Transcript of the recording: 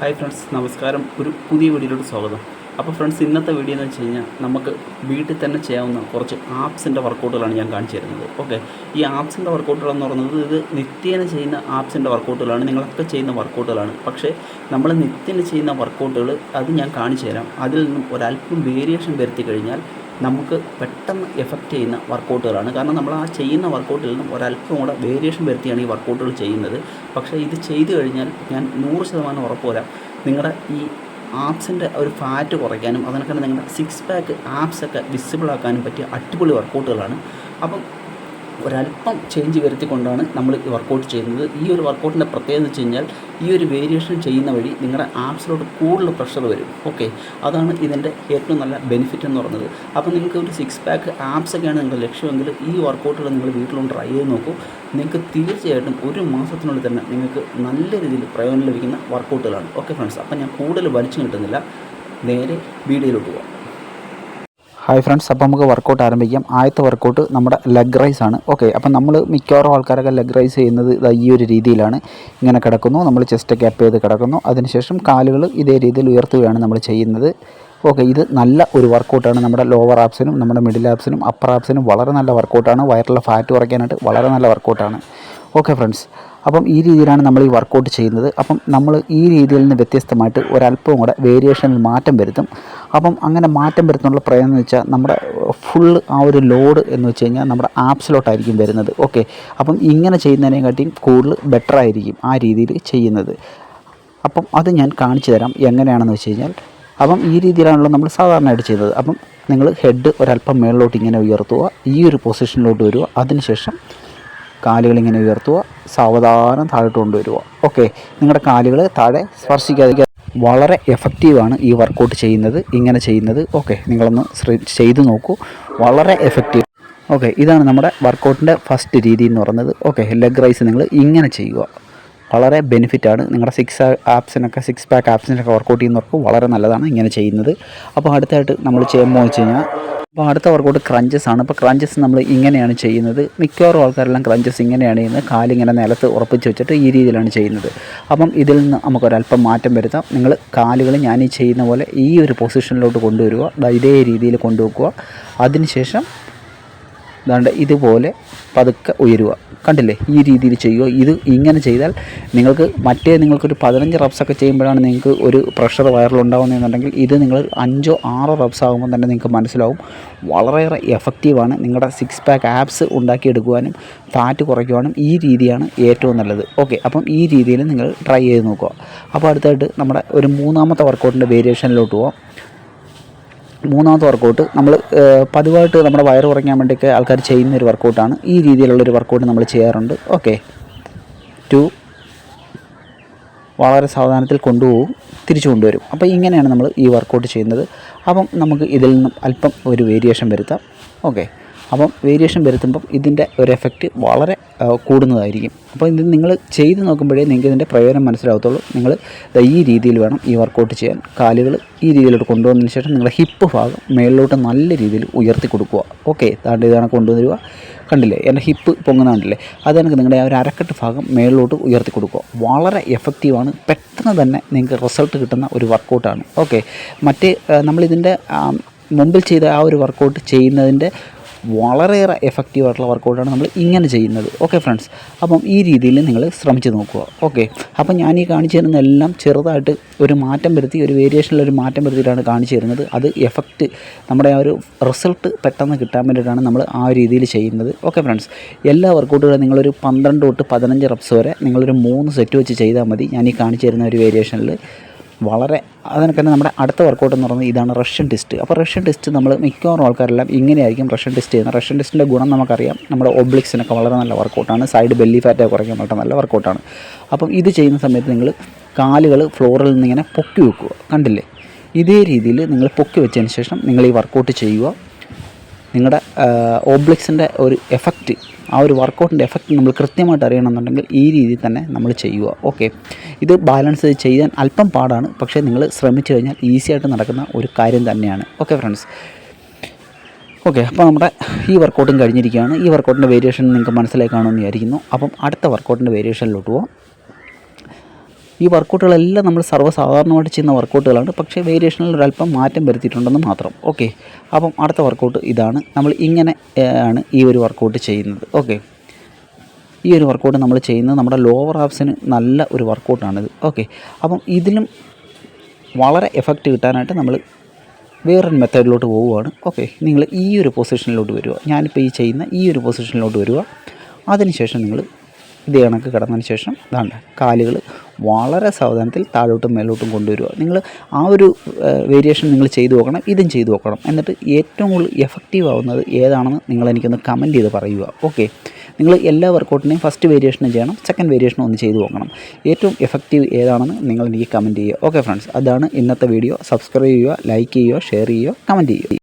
Hi friends, നമസ്കാരം. ഒരു പുതിയ വീഡിയോയിലോട്ട് സ്വാഗതം. അപ്പോൾ ഫ്രണ്ട്സ്, ഇന്നത്തെ വീഡിയോ എന്ന് വെച്ച് കഴിഞ്ഞാൽ നമുക്ക് വീട്ടിൽ തന്നെ ചെയ്യാവുന്ന കുറച്ച് ആപ്സിൻ്റെ വർക്കൗട്ടുകളാണ് ഞാൻ കാണിച്ചു തരുന്നത്. ഓക്കെ, ഈ ആപ്സിൻ്റെ വർക്കൗട്ടുകളെന്ന് പറയുന്നത് ഇത് നിത്യേന ചെയ്യുന്ന ആപ്സിൻ്റെ വർക്കൗട്ടുകളാണ്, നിങ്ങളൊക്കെ ചെയ്യുന്ന വർക്കൗട്ടുകളാണ്. പക്ഷേ നമ്മൾ നിത്യേന ചെയ്യുന്ന വർക്കൗട്ടുകൾ അത് ഞാൻ കാണിച്ചു തരാം. അതിൽ നിന്നും ഒരല്പം വേരിയേഷൻ വരുത്തി കഴിഞ്ഞാൽ നമുക്ക് പെട്ടെന്ന് എഫക്റ്റ് ചെയ്യുന്ന വർക്കൗട്ടുകളാണ്. കാരണം നമ്മൾ ആ ചെയ്യുന്ന വർക്കൗട്ടിൽ നിന്നും ഒരല്പം കൂടെ വേരിയേഷൻ വരുത്തിയാണ് ഈ വർക്കൗട്ടുകൾ ചെയ്യുന്നത്. പക്ഷേ ഇത് ചെയ്തു കഴിഞ്ഞാൽ ഞാൻ 100% ഉറപ്പ് വരാം, നിങ്ങളുടെ ഈ ആപ്സിൻ്റെ ഒരു ഫാറ്റ് കുറയ്ക്കാനും അതിനൊക്കെ നിങ്ങളുടെ സിക്സ് പാക്ക് ആപ്സൊക്കെ വിസിബിളാക്കാനും പറ്റിയ അടിപൊളി വർക്കൗട്ടുകളാണ്. അപ്പം ഒരല്പം ചേഞ്ച് വരുത്തിക്കൊണ്ടാണ് നമ്മൾ ഈ വർക്കൗട്ട് ചെയ്യുന്നത്. ഈ ഒരു വർക്കൗട്ടിൻ്റെ പ്രത്യേകത എന്ന് വെച്ച് കഴിഞ്ഞാൽ ഈ ഒരു വേരിയേഷൻ ചെയ്യുന്ന വഴി നിങ്ങളുടെ ആപ്സിലോട്ട് കൂടുതൽ പ്രഷർ വരും. ഓക്കെ, അതാണ് ഇതിൻ്റെ ഏറ്റവും നല്ല ബെനിഫിറ്റ് എന്ന് പറയുന്നത്. അപ്പോൾ നിങ്ങൾക്ക് ഒരു സിക്സ് പാക്ക് ആപ്സൊക്കെയാണ് നിങ്ങളുടെ ലക്ഷ്യമെങ്കിൽ ഈ വർക്കൗട്ടുകൾ നിങ്ങൾ വീട്ടിലൊന്ന് ട്രൈ ചെയ്ത് നോക്കൂ. നിങ്ങൾക്ക് തീർച്ചയായിട്ടും ഒരു മാസത്തിനുള്ളിൽ തന്നെ നിങ്ങൾക്ക് നല്ല രീതിയിൽ പ്രയോജനം ലഭിക്കുന്ന വർക്കൗട്ടുകളാണ്. ഓക്കെ ഫ്രണ്ട്സ്, അപ്പോൾ ഞാൻ കൂടുതൽ വലിച്ചു കിട്ടുന്നില്ല, നേരെ വീഡിയോയിലോട്ട് പോകാം. ഹായ് ഫ്രണ്ട്സ്, അപ്പോൾ നമുക്ക് വർക്കൗട്ട് ആരംഭിക്കാം. ആദ്യത്തെ വർക്കൗട്ട് നമ്മുടെ ലെഗ് റൈസ് ആണ്. ഓക്കെ, അപ്പോൾ നമ്മൾ മിക്കവാറും ആൾക്കാരൊക്കെ ലെഗ് റൈസ് ചെയ്യുന്നത് ഈ ഒരു രീതിയിലാണ്. ഇങ്ങനെ കിടക്കുന്നു, നമ്മൾ ചെസ്റ്റ് ക്യാപ്പ് ചെയ്ത് കിടക്കുന്നു. അതിനുശേഷം കാലുകൾ ഇതേ രീതിയിൽ ഉയർത്തുകയാണ് നമ്മൾ ചെയ്യുന്നത്. ഓക്കെ, ഇത് നല്ല ഒരു വർക്കൗട്ടാണ്. നമ്മുടെ ലോവർ ആപ്സിനും നമ്മുടെ മിഡിൽ ആപ്സിനും അപ്പർ ആപ്സിനും വളരെ നല്ല വർക്കൗട്ടാണ്. വയറിലെ ഫാറ്റ് കുറയ്ക്കാനായിട്ട് വളരെ നല്ല വർക്കൗട്ടാണ്. ഓക്കെ ഫ്രണ്ട്സ്, അപ്പം ഈ രീതിയിലാണ് നമ്മൾ ഈ വർക്കൗട്ട് ചെയ്യുന്നത്. അപ്പം നമ്മൾ ഈ രീതിയിൽ നിന്ന് വ്യത്യസ്തമായിട്ട് ഒരല്പവും കൂടെ വേരിയേഷനിൽ മാറ്റം വരുത്തും. അപ്പം അങ്ങനെ മാറ്റം വരുത്തുന്നുള്ള പ്രയോജനം എന്ന് വെച്ചാൽ നമ്മുടെ ഫുള്ള് ആ ഒരു ലോഡ് എന്ന് വെച്ച് കഴിഞ്ഞാൽ നമ്മുടെ ആപ്സിലോട്ടായിരിക്കും വരുന്നത്. ഓക്കെ, അപ്പം ഇങ്ങനെ ചെയ്യുന്നതിനെക്കാട്ടിയും കൂടുതൽ ബെറ്റർ ആയിരിക്കും ആ രീതിയിൽ ചെയ്യുന്നത്. അപ്പം അത് ഞാൻ കാണിച്ചു തരാം എങ്ങനെയാണെന്ന് വെച്ച് കഴിഞ്ഞാൽ. അപ്പം ഈ രീതിയിലാണല്ലോ നമ്മൾ സാധാരണയായിട്ട് ചെയ്യുന്നത്. അപ്പം നിങ്ങൾ ഹെഡ് ഒരല്പം മേളിലോട്ട് ഇങ്ങനെ ഉയർത്തുക, ഈ ഒരു പൊസിഷനിലോട്ട് വരിക. അതിനുശേഷം കാലുകളിങ്ങനെ ഉയർത്തുക, സാവധാനം താഴോട്ട് കൊണ്ടുവരിക. ഓക്കെ, നിങ്ങളുടെ കാലുകൾ താഴെ സ്പർശിക്കാതെ വളരെ എഫക്റ്റീവാണ് ഈ വർക്കൗട്ട് ചെയ്യുന്നത്, ഇങ്ങനെ ചെയ്യുന്നത്. ഓക്കെ, നിങ്ങളൊന്ന് ചെയ്തു നോക്കൂ, വളരെ എഫക്റ്റീവ്. ഓക്കെ, ഇതാണ് നമ്മുടെ വർക്കൗട്ടിൻ്റെ ഫസ്റ്റ് രീതി എന്ന് പറയുന്നത്. ഓക്കെ, ലെഗ് റൈസ് നിങ്ങൾ ഇങ്ങനെ ചെയ്യുക, വളരെ ബെനിഫിറ്റാണ്. നിങ്ങളുടെ സിക്സ് പാക്ക് ആപ്സിനൊക്കെ വർക്കൗട്ട് ചെയ്യുന്നവർക്ക് വളരെ നല്ലതാണ് ഇങ്ങനെ ചെയ്യുന്നത്. അപ്പോൾ അടുത്തായിട്ട് നമ്മൾ ചെയ്യുമ്പോൾ വെച്ച് കഴിഞ്ഞാൽ അപ്പോൾ അടുത്ത വർക്കൗട്ട് ക്രഞ്ചസ് ആണ്. അപ്പോൾ ക്രഞ്ചസ് നമ്മൾ ഇങ്ങനെയാണ് ചെയ്യുന്നത്. മിക്കവാറും ആൾക്കാരെല്ലാം ക്രഞ്ചസ് ഇങ്ങനെയാണ് ചെയ്യുന്നത്. കാലിങ്ങനെ നിലത്ത് ഉറപ്പിച്ച് വെച്ചിട്ട് ഈ രീതിയിലാണ് ചെയ്യുന്നത്. അപ്പം ഇതിൽ നിന്ന് നമുക്കൊരല്പം മാറ്റം വരുത്താം. നിങ്ങൾ കാലുകൾ ഞാൻ ഈ ചെയ്യുന്ന പോലെ ഈ ഒരു പൊസിഷനിലോട്ട് കൊണ്ടുവരിക, ഇതേ രീതിയിൽ കൊണ്ടുവെക്കുക. അതിനുശേഷം ദാണ്ട് ഇതുപോലെ പതുക്കെ ഉയരുക. കണ്ടില്ലേ, ഈ രീതിയിൽ ചെയ്യുക. ഇത് ഇങ്ങനെ ചെയ്താൽ നിങ്ങൾക്കൊരു 15 റബ്സൊക്കെ ചെയ്യുമ്പോഴാണ് നിങ്ങൾക്ക് ഒരു പ്രഷർ വയറിലുണ്ടാകുന്നതെന്നുണ്ടെങ്കിൽ ഇത് നിങ്ങൾ 5-6 റബ്സ് ആകുമ്പോൾ തന്നെ നിങ്ങൾക്ക് മനസ്സിലാവും വളരെയേറെ എഫക്റ്റീവാണ്. നിങ്ങളുടെ സിക്സ് പാക്ക് ആപ്സ് ഉണ്ടാക്കിയെടുക്കുവാനും ഫാറ്റ് കുറയ്ക്കുവാനും ഈ രീതിയാണ് ഏറ്റവും നല്ലത്. ഓക്കെ, അപ്പം ഈ രീതിയിൽ നിങ്ങൾ ട്രൈ ചെയ്ത് നോക്കുക. അപ്പോൾ അടുത്തായിട്ട് നമ്മുടെ ഒരു മൂന്നാമത്തെ വർക്കൗട്ടിൻ്റെ വേരിയേഷനിലോട്ട് പോകാം. മൂന്നാമത്തെ വർക്കൗട്ട് നമ്മൾ പതിവായിട്ട് നമ്മുടെ വയറ് കുറയ്ക്കാൻ വേണ്ടിയൊക്കെ ആൾക്കാർ ചെയ്യുന്ന ഒരു വർക്കൗട്ടാണ്. ഈ രീതിയിലുള്ളൊരു വർക്കൗട്ട് നമ്മൾ ചെയ്യാറുണ്ട്. ഓക്കെ, 2 വളരെ സാവധാനത്തിൽ കൊണ്ടുപോകും, തിരിച്ചു കൊണ്ടുവരും. അപ്പോൾ ഇങ്ങനെയാണ് നമ്മൾ ഈ വർക്കൗട്ട് ചെയ്യുന്നത്. അപ്പം നമുക്ക് ഇതിൽ നിന്നും അല്പം ഒരു വേരിയേഷൻ വരുത്താം. ഓക്കെ, അപ്പം വേരിയേഷൻ വരുത്തുമ്പം ഇതിൻ്റെ ഒരു എഫക്റ്റ് വളരെ കൂടുന്നതായിരിക്കും. അപ്പോൾ ഇത് നിങ്ങൾ ചെയ്ത് നോക്കുമ്പോഴേ നിങ്ങൾക്ക് ഇതിൻ്റെ പ്രയോജനം മനസ്സിലാകത്തുള്ളൂ. നിങ്ങൾ ഈ രീതിയിൽ വേണം ഈ വർക്കൗട്ട് ചെയ്യാൻ. കാലുകൾ ഈ രീതിയിലോട്ട് കൊണ്ടുവന്നതിന് ശേഷം നിങ്ങളുടെ ഹിപ്പ് ഭാഗം മേളിലോട്ട് നല്ല രീതിയിൽ ഉയർത്തി കൊടുക്കുക. ഓക്കെ, ഇതാണ് കൊണ്ടുവരിക. കണ്ടില്ലേ, എൻ്റെ ഹിപ്പ് പൊങ്ങുന്ന കണ്ടില്ലേ, അത് കണക്ക് നിങ്ങളുടെ ആ ഒരു അരക്കെട്ട് ഭാഗം മേളിലോട്ട് ഉയർത്തി കൊടുക്കുക. വളരെ എഫക്റ്റീവാണ്, പെട്ടെന്ന് തന്നെ നിങ്ങൾക്ക് റിസൾട്ട് കിട്ടുന്ന ഒരു വർക്കൗട്ടാണ്. ഓക്കെ, നമ്മളിതിൻ്റെ മുമ്പിൽ ചെയ്ത ആ ഒരു വർക്കൗട്ട് ചെയ്യുന്നതിൻ്റെ വളരെയേറെ എഫക്റ്റീവായിട്ടുള്ള വർക്കൗട്ടാണ് നമ്മൾ ഇങ്ങനെ ചെയ്യുന്നത്. ഓക്കെ ഫ്രണ്ട്സ്, അപ്പം ഈ രീതിയിൽ നിങ്ങൾ ശ്രമിച്ച് നോക്കുക. ഓക്കെ, അപ്പം ഞാൻ ഈ കാണിച്ചു തരുന്നതെല്ലാം ചെറുതായിട്ട് ഒരു മാറ്റം വരുത്തി, ഒരു വേരിയേഷനിലൊരു മാറ്റം വരുത്തിയിട്ടാണ് കാണിച്ചു തരുന്നത്. അത് എഫക്റ്റ്, നമ്മുടെ ആ ഒരു റിസൾട്ട് പെട്ടെന്ന് കിട്ടാൻ വേണ്ടിയിട്ടാണ് നമ്മൾ ആ രീതിയിൽ ചെയ്യുന്നത്. ഓക്കെ ഫ്രണ്ട്സ്, എല്ലാ വർക്കൗട്ടുകളും നിങ്ങളൊരു 12 തൊട്ട് 15 റെപ്സ് വരെ നിങ്ങളൊരു 3 സെറ്റ് വെച്ച് ചെയ്താൽ മതി. ഞാൻ ഈ കാണിച്ചു തരുന്ന ഒരു വേരിയേഷനിൽ അതിനൊക്കെ തന്നെ നമ്മുടെ അടുത്ത വർക്കൗട്ട് എന്ന് പറയുന്നത് ഇതാണ് റഷ്യൻ ടെസ്റ്റ്. അപ്പോൾ റഷ്യൻ ടെസ്റ്റ് നമ്മൾ മിക്കവാറും ആൾക്കാരെല്ലാം ഇങ്ങനെയായിരിക്കും റഷ്യൻ ടെസ്റ്റ് ചെയ്യുന്നത്. റഷ്യൻ ടെസ്റ്റിൻ്റെ ഗുണം നമുക്കറിയാം, നമ്മുടെ ഒബ്ലിക്സിനൊക്കെ വളരെ നല്ല വർക്കൗട്ടാണ്. സൈഡ് ബെല്ലി ഫാറ്റ് കുറയ്ക്കാൻ വളരെ നല്ല വർക്കൗട്ടാണ്. അപ്പം ഇത് ചെയ്യുന്ന സമയത്ത് നിങ്ങൾ കാലുകൾ ഫ്ലോറിൽ നിന്നിങ്ങനെ പൊക്കി വെക്കുക. കണ്ടില്ലേ, ഇതേ രീതിയിൽ നിങ്ങൾ പൊക്കി വെച്ചതിന് ശേഷം നിങ്ങൾ ഈ വർക്കൗട്ട് ചെയ്യുക. നിങ്ങളുടെ ഓബ്ലിക്സിൻ്റെ ഒരു എഫക്റ്റ്, ആ ഒരു വർക്കൗട്ടിൻ്റെ എഫക്റ്റ് നമ്മൾ കൃത്യമായിട്ട് അറിയണമെന്നുണ്ടെങ്കിൽ ഈ രീതിയിൽ തന്നെ നമ്മൾ ചെയ്യുക. ഓക്കെ, ഇത് ബാലൻസ് ചെയ്യാൻ അല്പം പാടാണ്, പക്ഷേ നിങ്ങൾ ശ്രമിച്ചു കഴിഞ്ഞാൽ ഈസി ആയിട്ട് നടക്കുന്ന ഒരു കാര്യം തന്നെയാണ്. ഓക്കെ ഫ്രണ്ട്സ്, ഓക്കെ, അപ്പോൾ നമ്മുടെ ഈ വർക്കൗട്ടും കഴിഞ്ഞിരിക്കുകയാണ്. ഈ വർക്കൗട്ടിൻ്റെ വേരിയേഷൻ നിങ്ങൾക്ക് മനസ്സിലായി കാണുമെന്ന് വിചാരിക്കുന്നു. അപ്പം അടുത്ത വർക്കൗട്ടിൻ്റെ വേരിയേഷനിലോട്ട് പോകാം. ഈ വർക്കൗട്ടുകളെല്ലാം നമ്മൾ സർവ്വസാധാരണമായിട്ട് ചെയ്യുന്ന വർക്കൗട്ടുകളാണ്, പക്ഷേ വേരിയേഷനിൽ ഒരല്പം മാറ്റം വരുത്തിയിട്ടുണ്ടെന്ന് മാത്രം. ഓക്കെ, അപ്പം അടുത്ത വർക്കൗട്ട് ഇതാണ്. നമ്മൾ ഇങ്ങനെ ആണ് ഈ ഒരു വർക്കൗട്ട് ചെയ്യുന്നത്. ഓക്കെ, ഈ ഒരു വർക്കൗട്ട് നമ്മൾ ചെയ്യുന്നത് നമ്മുടെ ലോവർ ആബ്സിന് നല്ല ഒരു വർക്കൗട്ടാണിത്. ഓക്കെ, അപ്പം ഇതിലും വളരെ എഫക്റ്റ് കിട്ടാനായിട്ട് നമ്മൾ വേറൊരു മെത്തേഡിലോട്ട് പോവുകയാണ്. ഓക്കെ, നിങ്ങൾ ഈ ഒരു പൊസിഷനിലോട്ട് വരിക. ഞാനിപ്പോൾ ഈ ചെയ്യുന്ന ഈ ഒരു പൊസിഷനിലോട്ട് വരിക. അതിനുശേഷം നിങ്ങൾ ഇതേ കണക്ക് കിടന്നതിന് ശേഷം ഇതാണ്ട് കാലുകൾ വളരെ സാവധാനത്തിൽ താഴോട്ടും മേലോട്ടും കൊണ്ടുവരിക. നിങ്ങൾ ആ ഒരു വേരിയേഷൻ നിങ്ങൾ ചെയ്തു നോക്കണം, ഇതും ചെയ്തു നോക്കണം. എന്നിട്ട് ഏറ്റവും കൂടുതൽ എഫക്റ്റീവ് ആവുന്നത് ഏതാണെന്ന് നിങ്ങളെനിക്കൊന്ന് കമൻറ്റ് ചെയ്ത് പറയുക. ഓക്കെ, നിങ്ങൾ എല്ലാ വർക്കൗട്ടിനെയും ഫസ്റ്റ് വേരിയേഷനും ചെയ്യണം, സെക്കൻഡ് വേരിയേഷനും ഒന്ന് ചെയ്ത് നോക്കണം. ഏറ്റവും എഫക്റ്റീവ് ഏതാണെന്ന് നിങ്ങൾ എനിക്ക് കമൻറ്റ് ചെയ്യുക. ഓക്കെ ഫ്രണ്ട്സ്, അതാണ് ഇന്നത്തെ വീഡിയോ. സബ്സ്ക്രൈബ് ചെയ്യുക, ലൈക്ക് ചെയ്യുക, ഷെയർ ചെയ്യുക, കമൻറ്റ് ചെയ്യുക.